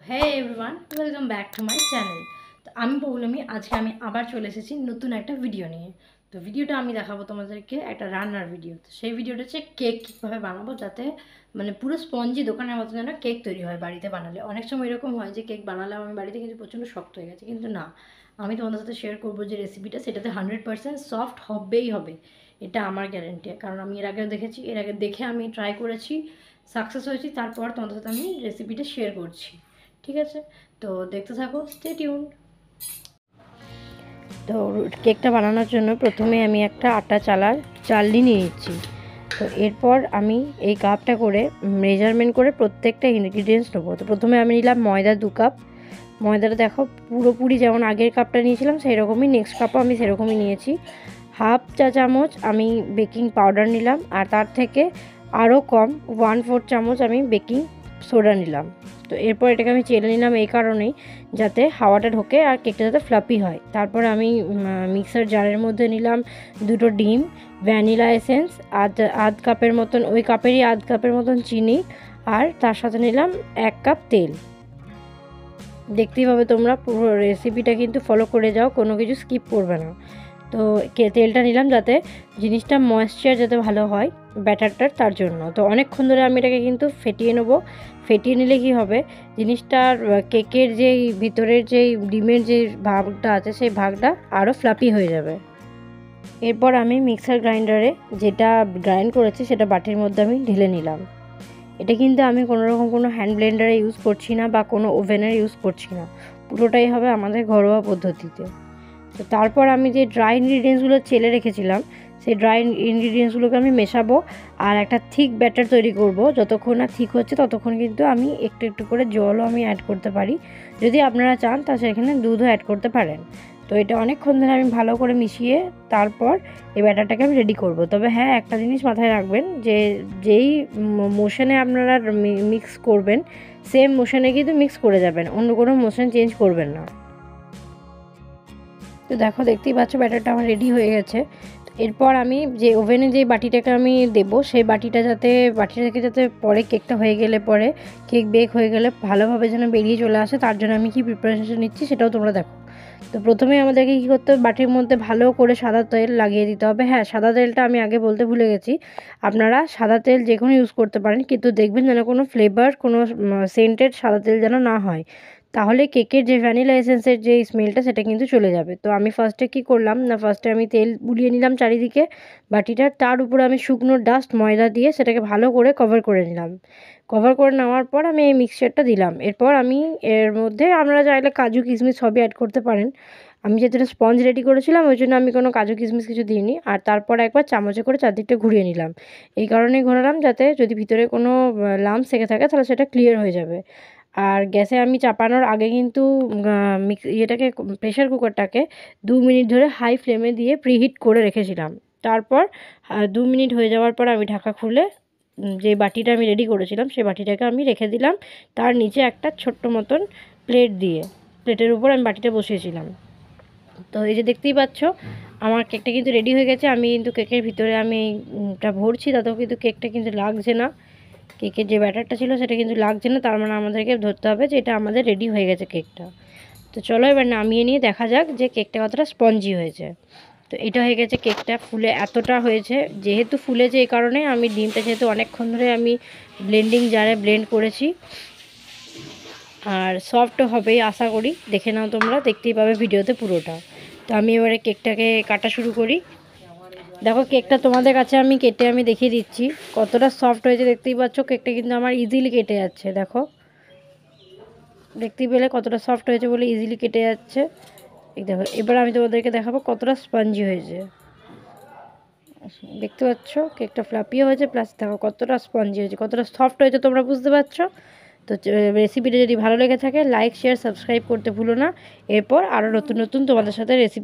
হ্যাঁ everyone, welcome back to my channel. তো আমি পৌলমি, আজকে আমি আবার চলে এসেছি নতুন একটা ভিডিও নিয়ে। তো ভিডিওটা আমি দেখাবো তোমাদেরকে একটা রান্নার ভিডিও। তো সেই ভিডিওটা হচ্ছে কেক কীভাবে বানাবো, যাতে মানে পুরো স্পঞ্জি দোকানের মতো যেন কেক তৈরি হয় বাড়িতে বানালে। অনেক সময় এরকম হয় যে কেক বানালাম আমি বাড়িতে, কিন্তু প্রচণ্ড শক্ত হয়ে গেছে, কিন্তু না, আমি তোমাদের সাথে শেয়ার করবো যে রেসিপিটা, সেটাতে 100% সফট হবেই হবে, এটা আমার গ্যারেন্টি। কারণ আমি এর আগেও দেখেছি, এর আগে দেখে আমি ট্রাই করেছি, সাকসেস হয়েছি, তারপর তোমাদের সাথে আমি রেসিপিটা শেয়ার করছি। ঠিক আছে, তো দেখতে থাকো, স্টে টিউনড। তো কেকটা বানানোর জন্য প্রথমে আমি একটা আটা চালনি নিয়ে নিচ্ছি। তো এরপর আমি এই কাপটা করে মেজারমেন্ট করে প্রত্যেকটা ইনগ্রিডিয়েন্টস নেবো। তো প্রথমে আমি নিলাম ময়দা 2 কাপ। ময়দাটা দেখো পুরোপুরি যেমন আগের কাপটা নিয়েছিলাম সেই রকমই, নেক্সট কাপও আমি সেরকমই নিয়েছি। হাফ চা চামচ আমি বেকিং পাউডার নিলাম, আর তার থেকে আরও কম 1/4 চামচ আমি বেকিং সোডা নিলাম। তো এরপর এটাকে আমি চেলে নিলাম এই কারণেই, যাতে হাওয়াটা ঢোকে আর কেকটা যাতে ফ্লাপি হয়। তারপর আমি মিক্সার জারের মধ্যে নিলাম 2টো ডিম, ভ্যানিলা এসেন্স, আধ কাপের মতন, ওই কাপেরই আধ কাপের মতন চিনি, আর তার সাথে নিলাম 1 কাপ তেল। দেখতেই পাবে তোমরা, পুরো রেসিপিটা কিন্তু ফলো করে যাও, কোনো কিছু স্কিপ করবে না। তো তেলটা নিলাম যাতে জিনিসটা ময়েশ্চার যাতে ভালো হয় ব্যাটারটার, তার জন্য। তো অনেকক্ষণ ধরে আমি এটাকে কিন্তু ফেটিয়ে নেব। ফেটিয়ে নিলে কি হবে, জিনিসটার কেকের যেই ভিতরের যেই ডিমের যে ভাগটা আছে সেই ভাগটা আরও ফ্লাপি হয়ে যাবে। এরপর আমি মিক্সার গ্রাইন্ডারে যেটা গ্রাইন্ড করেছি সেটা বাটির মধ্যে আমি ঢেলে নিলাম। এটা কিন্তু আমি কোনোরকম কোনো হ্যান্ড ব্লেন্ডারে ইউজ করছি না বা কোনো ওভেনের ইউজ করছি না, পুরোটাই হবে আমাদের ঘরোয়া পদ্ধতিতে। তো তারপর আমি যে ড্রাই ইনগ্রিডিয়েন্টসগুলো চেলে রেখেছিলাম সেই ড্রাই ইনগ্রিডিয়েন্টসগুলোকে আমি মেশাবো, আর একটা থিক ব্যাটার তৈরি করব। যতক্ষণ না ঠিক হচ্ছে ততক্ষণ কিন্তু আমি একটু একটু করে জলও আমি অ্যাড করতে পারি, যদি আপনারা চান তা সেখানে দুধও অ্যাড করতে পারেন। তো এটা অনেকক্ষণ ধরে আমি ভালো করে মিশিয়ে তারপর এই ব্যাটারটাকে আমি রেডি করব। তবে হ্যাঁ, একটা জিনিস মাথায় রাখবেন যে যেই মোশনে আপনারা মিক্স করবেন সেম মোশনে কিন্তু মিক্স করে যাবেন, অন্য কোনো মোশন চেঞ্জ করবেন না। তো দেখো, দেখতেই পাচ্ছ ব্যাটারটা আমার রেডি হয়ে গেছে। এরপর আমি যে ওভেনে যে বাটিটাকে আমি দেবো সেই বাটিটা থেকে যাতে পরে কেকটা হয়ে গেলে পরে কেক বেক হয়ে গেলে ভালোভাবে যেন বেরিয়ে চলে আসে, তার জন্য আমি কি প্রিপারেশন নিচ্ছি সেটাও তোমরা দেখো। তো প্রথমে আমাদেরকে কী করতে হবে, বাটির মধ্যে ভালো করে সাদা তেল লাগিয়ে দিতে হবে। হ্যাঁ, সাদা তেলটা আমি আগে বলতে ভুলে গেছি, আপনারা সাদা তেল যে কোনো ইউজ করতে পারেন, কিন্তু দেখবেন যেন কোনো ফ্লেভার, কোনো সেন্টেড সাদা তেল যেন না হয়, তাহলে কেকের যে ভ্যানিলা এসেন্সের যে স্মেলটা সেটা কিন্তু চলে যাবে। তো আমি ফার্স্টে কী করলাম না, ফার্স্টে আমি তেল বুলিয়ে নিলাম চারিদিকে বাটিটার, তার উপরে আমি শুকনো ডাস্ট ময়দা দিয়ে সেটাকে ভালো করে কভার করে নিলাম। কভার করে নেওয়ার পর আমি এই মিক্সচারটা দিলাম। এরপর আমি এর মধ্যে আপনারা চাইলে কাজু কিশমিশ সবই অ্যাড করতে পারেন। আমি যেহেতু স্পঞ্জ রেডি করেছিলাম ওই জন্য আমি কোনো কাজু কিশমিশ কিছু দিইনি। আর তারপর একবার চামচে করে চারদিকটা ঘুরিয়ে নিলাম। এই কারণেই ঘোরালাম যাতে যদি ভিতরে কোনো লাম্প থেকে থাকে তাহলে সেটা ক্লিয়ার হয়ে যাবে। আর গ্যাসে আমি চাপানোর আগে কিন্তু প্রেশার কুকারটাকে 2 মিনিট ধরে হাই ফ্লেমে দিয়ে প্রিহিট করে রেখেছিলাম। তারপর 2 মিনিট হয়ে যাওয়ার পর আমি ঢাকা খুলে যে বাটিটা আমি রেডি করেছিলাম সেই বাটিটাকে আমি রেখে দিলাম তার নিচে একটা ছোট্ট মতন প্লেট দিয়ে। প্লেটের উপর আমি বাটিটা বসিয়েছিলাম। তো এই যে দেখতেই পাচ্ছ আমার কেকটা কিন্তু রেডি হয়ে গেছে। আমি কিন্তু কেকের ভিতরে আমি এটা ভরছি, তাতেও কিন্তু কেকটা কিন্তু লাগছে না, কেকের যে ব্যাটারটা ছিল সেটা কিন্তু লাগছে না, তার মানে আমাদেরকে ধরতে হবে যে এটা আমাদের রেডি হয়ে গেছে কেকটা। তো চলো এবার নামিয়ে নিয়ে দেখা যাক যে কেকটা কতটা স্পঞ্জি হয়েছে। তো এটা হয়ে গেছে, কেকটা ফুলে এতটা হয়েছে, যেহেতু ফুলেছে এই কারণে আমি ডিমটা যেহেতু অনেকক্ষণ ধরে আমি ব্লেন্ডিং জারে ব্লেন্ড করেছি, আর সফট হবেই আশা করি। দেখে নাও তোমরা, দেখতেই পাবে ভিডিওতে পুরোটা। তো আমি এবারে কেকটাকে কাটা শুরু করি। দেখো কেকটা তোমাদের কাছে আমি কেটে আমি দেখিয়ে দিচ্ছি কতটা সফট হয়েছে। দেখতেই পাচ্ছ কেকটা কিন্তু আমার ইজিলি কেটে যাচ্ছে, দেখো দেখতেই পেলে কতটা সফট হয়েছে বলে ইজিলি কেটে যাচ্ছে। এই দেখো, এবার আমি তোমাদেরকে দেখাবো কতটা স্পঞ্জি হয়েছে। দেখতে পাচ্ছ কেকটা ফ্লাপিও হয়েছে, প্লাস দেখো কতটা স্পঞ্জি হয়েছে, কতটা সফট হয়েছে তোমরা বুঝতে পারছো। তো রেসিপিটা যদি ভালো লেগে থাকে লাইক শেয়ার সাবস্ক্রাইব করতে ভুলো না। এরপর আরও নতুন নতুন তোমাদের সাথে রেসিপি